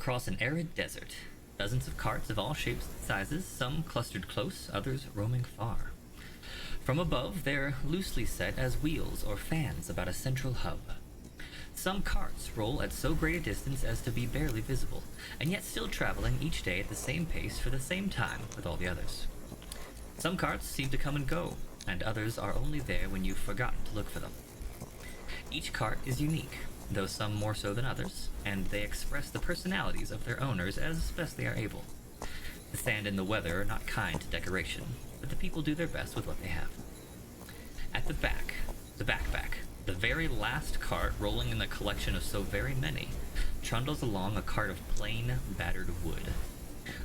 across an arid desert. Dozens of carts of all shapes and sizes, some clustered close, others roaming far. From above, they're loosely set as wheels or fans about a central hub. Some carts roll at so great a distance as to be barely visible, and yet still traveling each day at the same pace for the same time with all the others. Some carts seem to come and go, and others are only there when you've forgotten to look for them. Each cart is unique, though some more so than others, and they express the personalities of their owners as best they are able. The sand and the weather are not kind to decoration, but the people do their best with what they have. At the back, the backpack, the very last cart rolling in the collection of so very many, trundles along a cart of plain, battered wood.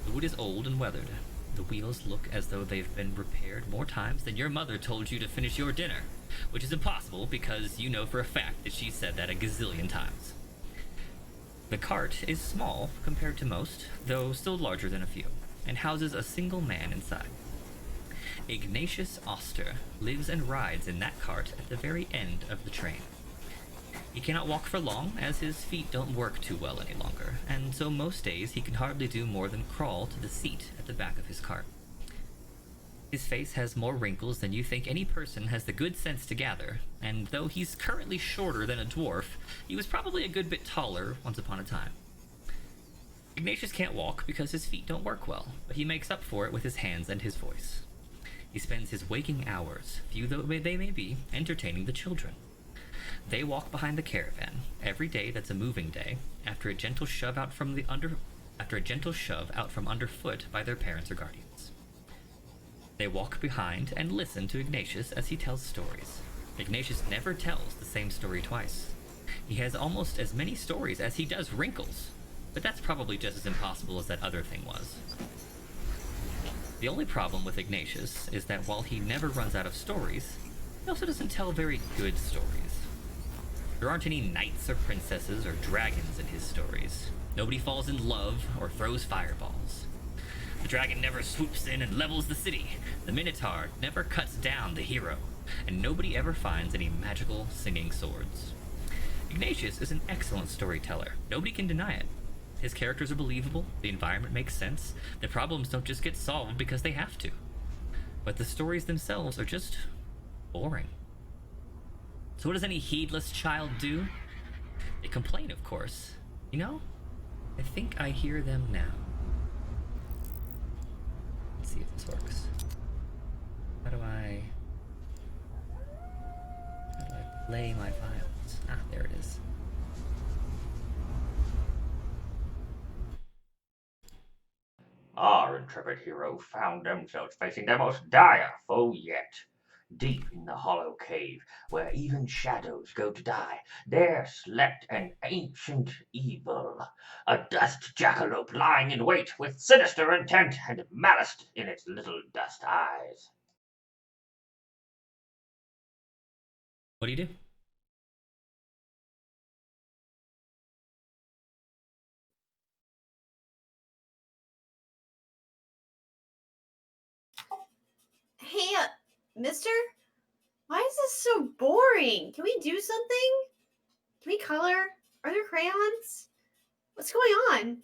The wood is old and weathered. The wheels look as though they've been repaired more times than your mother told you to finish your dinner, which is impossible because you know for a fact that she said that a gazillion times. The cart is small compared to most, though still larger than a few, and houses a single man inside. Ignatius Oster lives and rides in that cart at the very end of the train. He cannot walk for long, as his feet don't work too well any longer, and so most days he can hardly do more than crawl to the seat at the back of his cart. His face has more wrinkles than you think any person has the good sense to gather, and though he's currently shorter than a dwarf, he was probably a good bit taller once upon a time. Ignatius can't walk because his feet don't work well, but he makes up for it with his hands and his voice. He spends his waking hours, few though they may be, entertaining the children. They walk behind the caravan every day that's a moving day, after a gentle shove out from underfoot by their parents or guardians. They walk behind and listen to Ignatius as he tells stories. Ignatius never tells the same story twice. He has almost as many stories as he does wrinkles, but that's probably just as impossible as that other thing was. The only problem with Ignatius is that while he never runs out of stories, he also doesn't tell very good stories. There aren't any knights or princesses or dragons in his stories. Nobody falls in love or throws fireballs. The dragon never swoops in and levels the city. The minotaur never cuts down the hero. And nobody ever finds any magical singing swords. Ignatius is an excellent storyteller. Nobody can deny it. His characters are believable, the environment makes sense, the problems don't just get solved because they have to. But the stories themselves are just boring. So what does any heedless child do? They complain, of course. You know, I think I hear them now. Let's see if this works. How do I play my violins? Ah, there it is. Our intrepid hero found themselves facing their most dire foe yet. Deep in the hollow cave, where even shadows go to die, there slept an ancient evil, a dust jackalope lying in wait with sinister intent and malice in its little dust eyes. What do you do? Hey, mister? Why is this so boring? Can we do something? Can we color? Are there crayons? What's going on?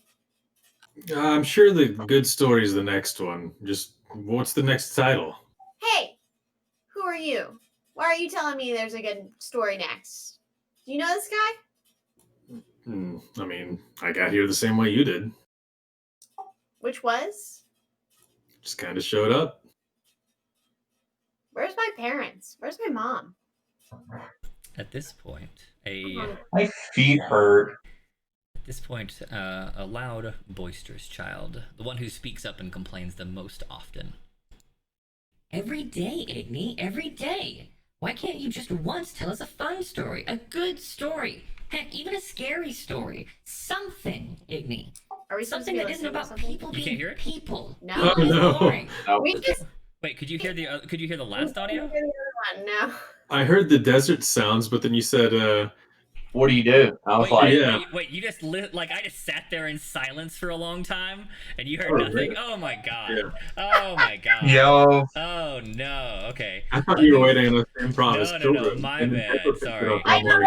I'm sure the good story is the next one. Just what's the next title? Hey, who are you? Why are you telling me there's a good story next? Do you know this guy? I mean, I got here the same way you did. Which was? Just kind of showed up. Where's my parents? Where's my mom? At this point, My feet hurt. a loud, boisterous child, the one who speaks up and complains the most often. Every day, Igni, every day. Why can't you just once tell us a fun story, a good story? Heck, even a scary story. Something, Igni. Are we Something that isn't about people You being can't hear it? people. No. Oh, no. Boring. We just Wait, could you hear the last audio? No. I heard the desert sounds, but then you said, What do you do? I was Wait, like, yeah. wait, you just I just sat there in silence for a long time, and you heard Oh, nothing? really? Oh my god. Yeah. Oh my god. yo, Oh no, okay. I thought you were waiting on the same promise. No, my bad, sorry. I know,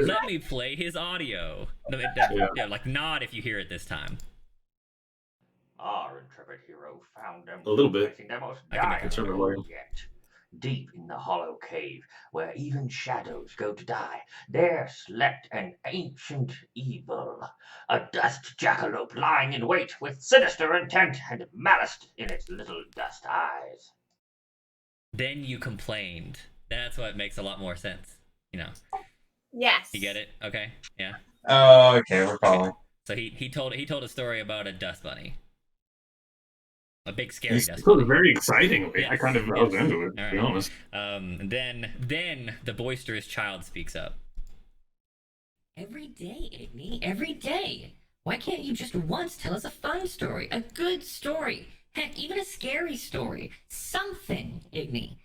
Let me play his audio. Yeah, like nod if you hear it this time. Our intrepid hero found A little themselves bit. facing their most I can make dire it turn my foe volume. yet. Deep in the hollow cave, where even shadows go to die, there slept an ancient evil, a dust jackalope lying in wait with sinister intent and malice in its little dust eyes. Then you complained. That's what makes a lot more sense. You know, Yes. you get it? Okay, yeah. Oh, okay, we're following. So he told a story about a dust bunny, a big scary It's dust sort bunny. of very exciting. Yes, I was into it, All to be right. honest. Then the boisterous child speaks up. Every day, Igni, every day. Why can't you just once tell us a fun story, a good story? Heck, even a scary story. Something, Igni.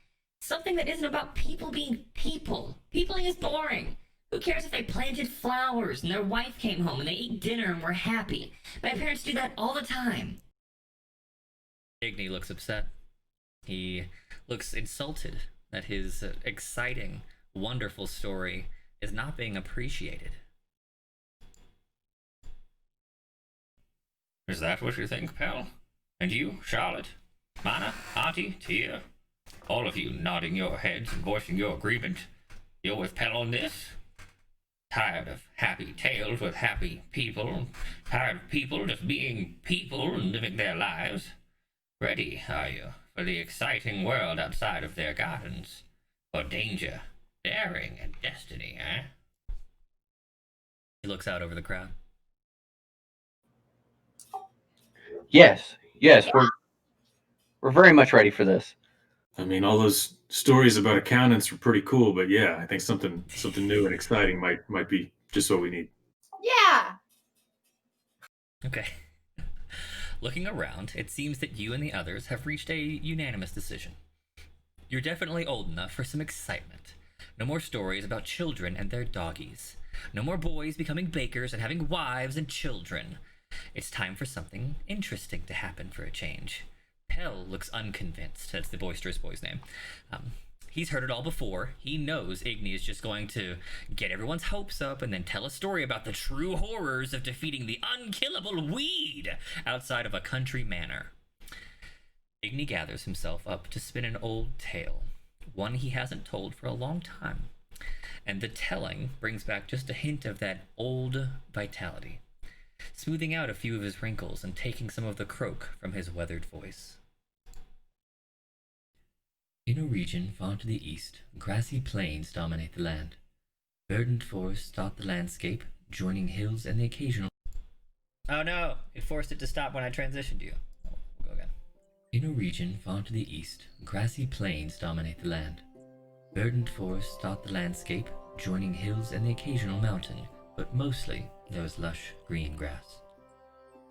Something that isn't about people being people. Peopling is boring. Who cares if they planted flowers and their wife came home and they ate dinner and were happy? My parents do that all the time. Igni looks upset. He looks insulted that his exciting, wonderful story is not being appreciated. Is that what you think, pal? And you, Charlotte? Mana, Auntie, Tia? All of you nodding your heads and voicing your agreement. You're with Pell on this? Tired of happy tales with happy people? Tired of people just being people and living their lives? Ready, are you, for the exciting world outside of their gardens? For danger, daring, and destiny, eh? He looks out over the crowd. Yes, we're very much ready for this. I mean, all those stories about accountants are pretty cool, but yeah, I think something new and exciting might be just what we need. Yeah. Okay. Looking around, it seems that you and the others have reached a unanimous decision. You're definitely old enough for some excitement. No more stories about children and their doggies. No more boys becoming bakers and having wives and children. It's time for something interesting to happen for a change. Pell looks unconvinced. That's the boisterous boy's name. He's heard it all before. He knows Igni is just going to get everyone's hopes up and then tell a story about the true horrors of defeating the unkillable weed outside of a country manor. Igni gathers himself up to spin an old tale, one he hasn't told for a long time. And the telling brings back just a hint of that old vitality, smoothing out a few of his wrinkles and taking some of the croak from his weathered voice. In a region far to the east, grassy plains dominate the land. Verdant forests dot the landscape, joining hills and the occasional... Oh no! It forced it to stop when I transitioned you. Oh, we'll go again. In a region far to the east, grassy plains dominate the land. Verdant forests dot the landscape, joining hills and the occasional mountain, but mostly there is lush green grass.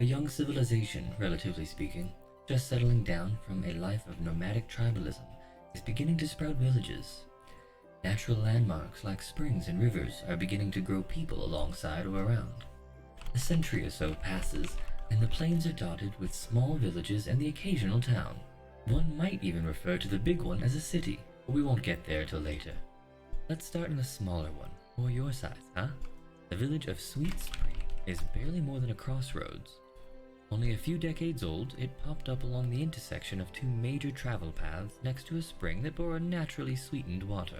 A young civilization, relatively speaking, just settling down from a life of nomadic tribalism, is beginning to sprout villages. Natural landmarks like springs and rivers are beginning to grow people alongside or around. A century or so passes, and the plains are dotted with small villages and the occasional town. One might even refer to the big one as a city, but we won't get there till later. Let's start in a smaller one, or your size, huh? The village of Sweet Spring is barely more than a crossroads. Only a few decades old, it popped up along the intersection of two major travel paths next to a spring that bore a naturally sweetened water.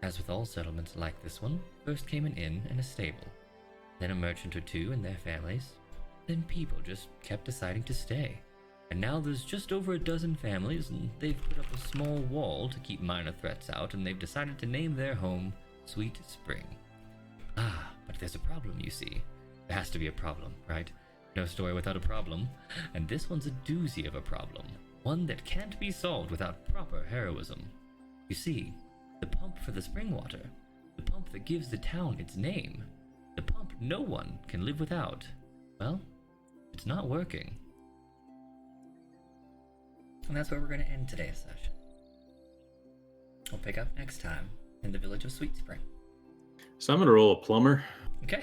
As with all settlements like this one, first came an inn and a stable, then a merchant or two and their families, then people just kept deciding to stay. And now there's just over a dozen families, and they've put up a small wall to keep minor threats out, and they've decided to name their home Sweet Spring. Ah, but there's a problem, you see. There has to be a problem, right? No story without a problem, and this one's a doozy of a problem. One that can't be solved without proper heroism. You see, the pump for the spring water, the pump that gives the town its name, the pump no one can live without, well, it's not working. And that's where we're going to end today's session. We'll pick up next time in the village of Sweet Spring. So I'm gonna roll a plumber. Okay.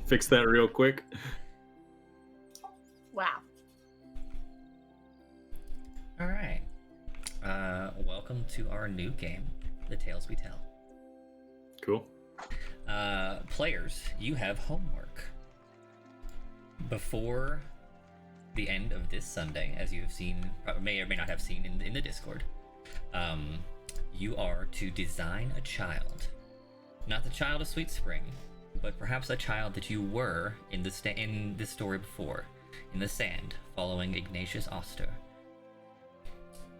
Fix that real quick. Wow. All right. Welcome to our new game, The Tales We Tell. Cool. Players, you have homework. Before the end of this Sunday, as you have seen, may or may not have seen in the Discord, you are to design a child. Not the child of Sweet Spring, but perhaps a child that you were in this story before, in the sand, following Ignatius Oster.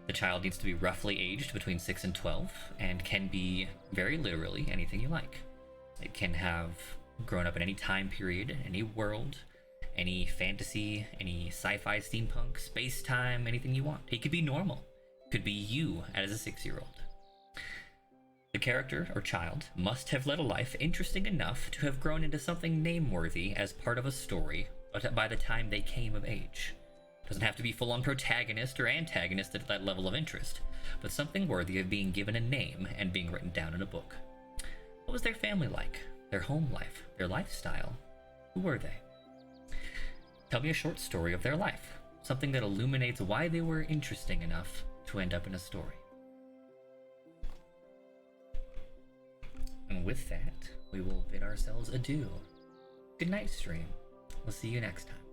The child needs to be roughly aged between 6 and 12, and can be, very literally, anything you like. It can have grown up in any time period, any world, any fantasy, any sci-fi, steampunk, space-time, anything you want. It could be normal. It could be you as a 6-year-old. The character, or child, must have led a life interesting enough to have grown into something name-worthy as part of a story by the time they came of age. Doesn't have to be full-on protagonist or antagonist at that level of interest, but something worthy of being given a name and being written down in a book. What was their family like? Their home life? Their lifestyle? Who were they? Tell me a short story of their life. Something that illuminates why they were interesting enough to end up in a story. And with that, we will bid ourselves adieu. Good night, stream. We'll see you next time.